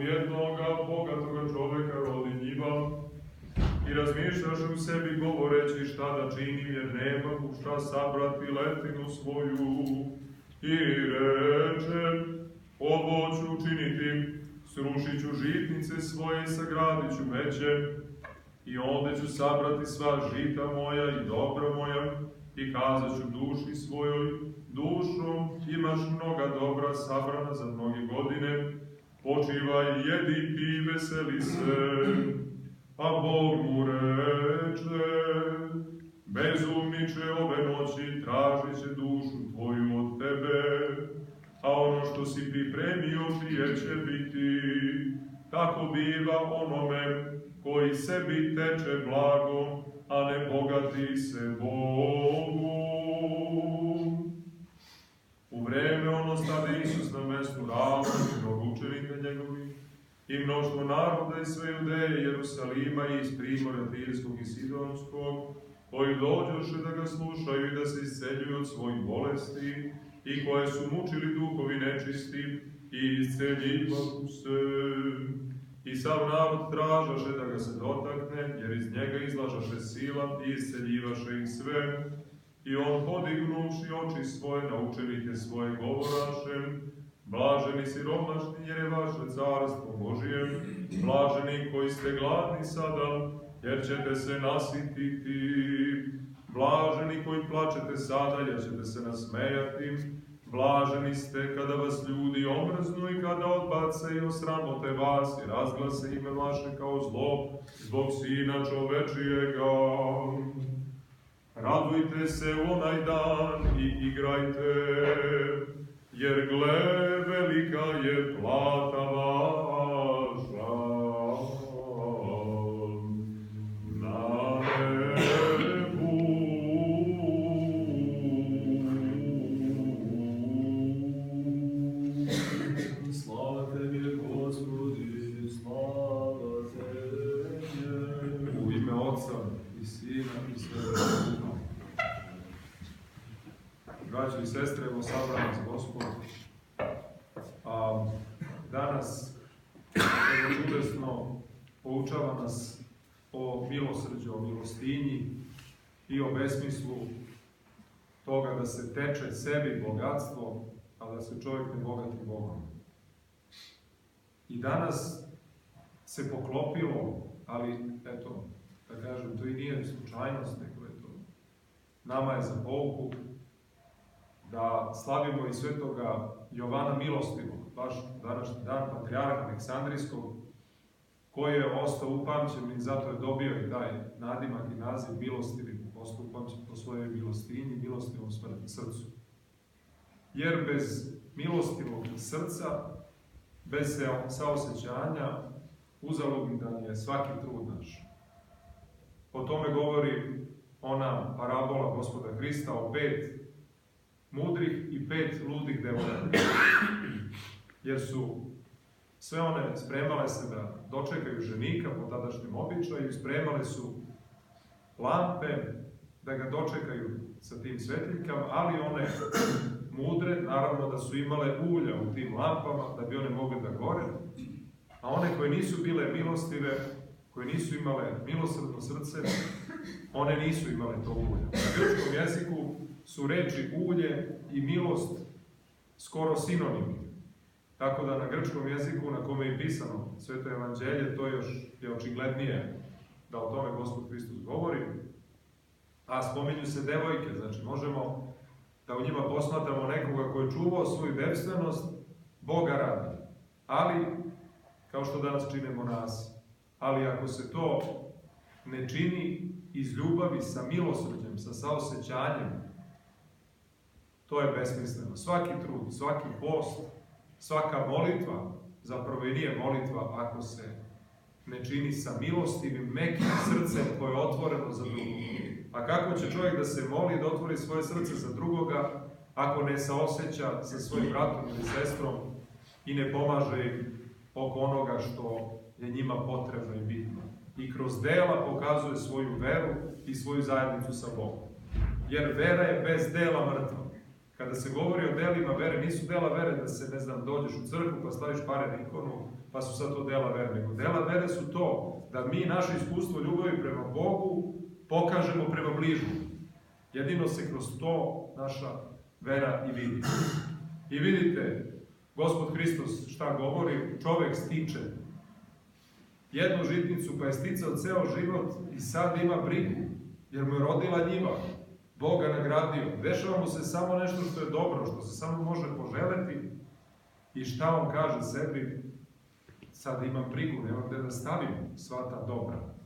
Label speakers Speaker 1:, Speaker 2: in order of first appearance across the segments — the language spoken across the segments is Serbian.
Speaker 1: jednoga bogatoga čoveka rodi njiva i razmišljaš u sebi govoreći šta da činim jer nemam u šta sabrati letinu svoju i reče ovo ću učiniti, srušit ću žitnice svoje i sagradit ću veće i onda ću sabrati sva žita moja i dobra moja i kazat ću duši svojoj, dušo, imaš mnoga dobra sabrana za mnoge godine, počivaj, jedi, pi, veseli se. A Bog mu reče, bezumniče, ove noći tražit će dušu tvoju od tebe, a ono što si pripremio prije će biti. Tako biva onome koji sebi teče blago, a ne bogati se Bogu. U vreme ono stade Isus na mestu ravno, mnogo učenika njegovih, i mnoštvo naroda iz sve Judeje, Jerusalima i iz primorja Tirskog i Sidonskog, koji dođoše da ga slušaju i da se isceljuju od svojih bolesti, i koje su mučili duhovi nečisti, i isceljivahu se. I sav narod tražaše da ga se dotakne, jer iz njega izlažaše sila i isceljivaše ih sve. I on, podignuši oči svoje na učenike svoje, govoraše, blaženi siromašni, jer je vaše carstvo Božije, blaženi koji ste gladni sada, jer ćete se nasititi, blaženi koji plačete sada, jer ćete se nasmejati, blaženi ste kada vas ljudi omrznu i kada odbace i osramote vas i razglase ime vaše kao zlo zbog Sina čovečijega. Radujte se u onaj dan i igrajte, jer gle, velika je plata vaša na nebu.
Speaker 2: Slava tebi, Gospodi, slava tebi.
Speaker 1: U ime Otca i Sina i Svetog Duha. Braćo i sestre, evo sabra nas Gospod. Danas, evo čudesno, poučava nas o milosrđu, o milostinji i o besmislu toga da se teče sebi bogatstvo, a da se čovjek ne bogati Bogom. I danas se poklopilo, ali eto, da kažem, to i nije slučajnost, nego je to. Nama je za pouku da slavimo i svetoga Jovana Milostivog, baš današnji dan, patrijarha Aleksandrijskog, koji je ostao upamćen i zato je dobio i taj nadimak i naziv Milostivi, ostao upamćen po svojoj milostinji, milostivom srcu. Jer bez milostivog srca, bez saosećanja, uzaludan je svaki trud naš. O tome govori ona parabola Gospoda Hrista o 5 mudrih i 5 ludih devojaka. Jer su sve one spremale se da dočekaju ženika po tadašnjem običaju, spremale su lampe da ga dočekaju sa tim svetiljkama, ali one mudre, naravno da su imale ulja u tim lampama da bi one mogle da gore, a one koje nisu bile milostive, koje nisu imale milosrdno srce, one nisu imale to ulje. Na grčkom jeziku su reči ulje i milost skoro sinonimi. Tako da na grčkom jeziku na kome je pisano Sveto evanđelje, to još je očiglednije da o tome Gospod Hristos govori. A spominju se devojke, znači možemo da u njima posmatramo nekoga koji je čuvao svoju devstvenost, Boga radi. Ali, kao što danas činimo nas, ali ako se to ne čini iz ljubavi, sa milosrđem, sa saosećanjem, to je besmisleno. Svaki trud, svaki post, svaka molitva, zapravo i nije molitva ako se ne čini sa milostivim, mekim srcem koje je otvoreno za drugog. A kako će čovjek da se moli, da otvori svoje srce za drugoga, ako ne saoseća sa svojim bratom ili sestrom i ne pomaže im oko onoga što je njima potrebno i bitno. I kroz dela pokazuje svoju veru i svoju zajednicu sa Bogom. Jer vera je bez dela mrtva. Kada se govori o delima vere, nisu dela vere da se, dođeš u crkvu pa staviš pare na ikonu, pa su sad to dela vere, nego dela vere su to da mi naše iskustvo ljubavi prema Bogu pokažemo prema bližnjemu. Jedino se kroz to naša vera i vidi. I vidite, Gospod Hristos šta govori, čovek stiče jednu žitnicu, pa je sticao ceo život i sad ima brigu, jer mu je rodila njiva, Bog ga nagradio. Dešava mu se samo nešto što je dobro, što se samo može poželeti. I šta on kaže sebi? Sad imam brigu, nemam gde da stavim sva ta dobra.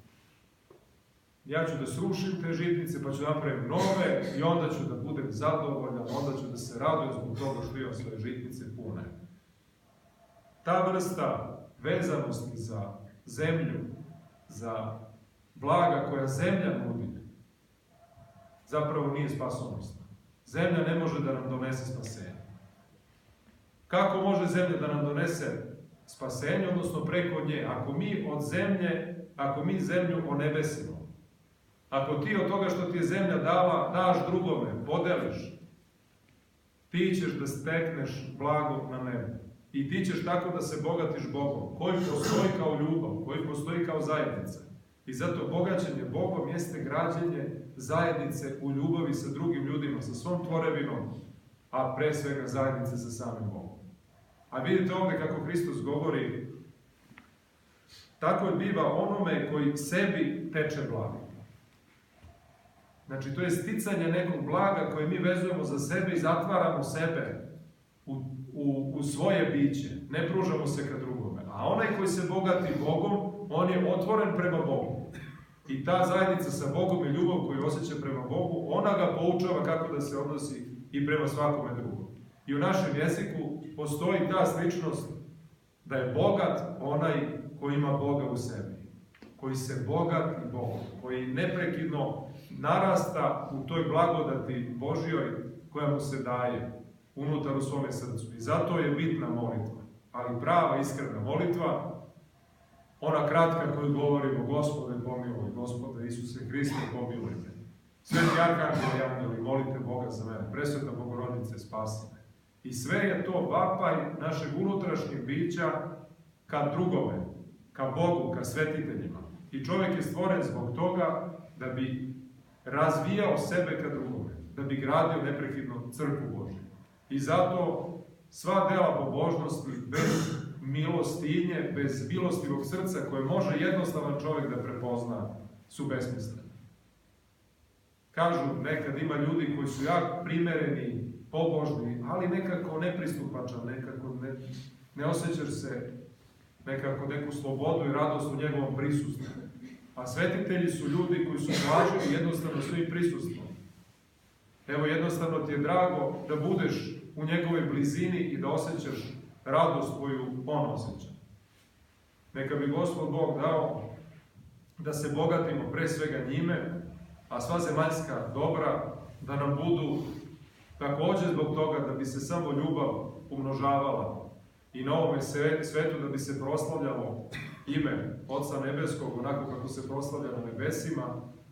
Speaker 1: Ja ću da srušim te žitnice, pa ću napravim nove i onda ću da budem zadovoljan, onda ću da se radujem zbog toga što imam svoje žitnice pune. Ta vrsta vezanosti za zemlju, za blaga koja zemlja nudi, zapravo nije spasonosna. Zemlja ne može da nam donese spasenje. Kako može zemlja da nam donese spasenje, odnosno preko nje? Ako mi zemlju onebesimo, ako ti od toga što ti je zemlja dala, daš drugome, podeliš, ti ćeš da stekneš blago na nebu. I ti ćeš tako da se bogatiš Bogom, koji postoji kao ljubav, koji postoji kao zajednica. I zato bogaćenje Bogom jeste građenje zajednice u ljubavi sa drugim ljudima, sa svom tvorevinom, a pre svega zajednice sa samim Bogom. A vidite ovdje kako Hristos govori, tako je biva onome koji sebi teče blago. Znači, to je sticanje nekog blaga koje mi vezujemo za sebe i zatvaramo sebe u svoje biće. Ne pružamo se ka drugome. A onaj koji se bogati Bogom, on je otvoren prema Bogu. I ta zajednica sa Bogom i ljubav koju osjeća prema Bogu, ona ga poučava kako da se odnosi i prema svakome drugom. I u našem jeziku postoji ta sličnost da je bogat onaj koji ima Boga u sebi. Koji se bogati Bogom, koji neprekidno narasta u toj blagodati Božjoj koja mu se daje unutar u svome srcu. I zato je bitna molitva. Ali prava, iskrena molitva, ona kratka koju govorimo, Gospode pomiluj, Gospode Isuse Hriste pomiluj me. Sveti arhangeli i angeli, molite Boga za mene, presvetna Bogorodice, spasi me. I sve je to vapaj našeg unutrašnjeg bića ka drugome, ka Bogu, ka svetiteljima. I čovjek je stvoren zbog toga da bi razvijao sebe ka drugome, da bi gradio neprekidno crkvu Božju. I zato sva dela pobožnosti bez milostinje, bez milostivog srca koje može jednostavan čovjek da prepozna, su besmisleni. Kažu, nekad ima ljudi koji su jako primereni, pobožni, ali nekako nepristupačan, nekako ne osjećaš se nekako neku slobodu i radost u njegovom prisustvu. A svetitelji su ljudi koji su blaženi jednostavno svojim prisustvom. Evo, jednostavno ti je drago da budeš u njegovoj blizini i da osjećaš radost koju on osjeća. Neka bi Gospod Bog dao da se bogatimo pre svega njime, a sva zemaljska dobra da nam budu takođe zbog toga da bi se samo ljubav umnožavala i na ovome svetu da bi se proslavljalo ime Oca Nebeskog onako kako se proslavlja na nebesima,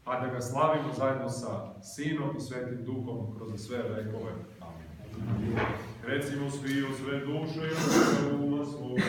Speaker 1: a da ga slavimo zajedno sa Sinom i Svetim Duhom kroz sve vekove. Amin. Recimo svi u sve duše i uma svoje.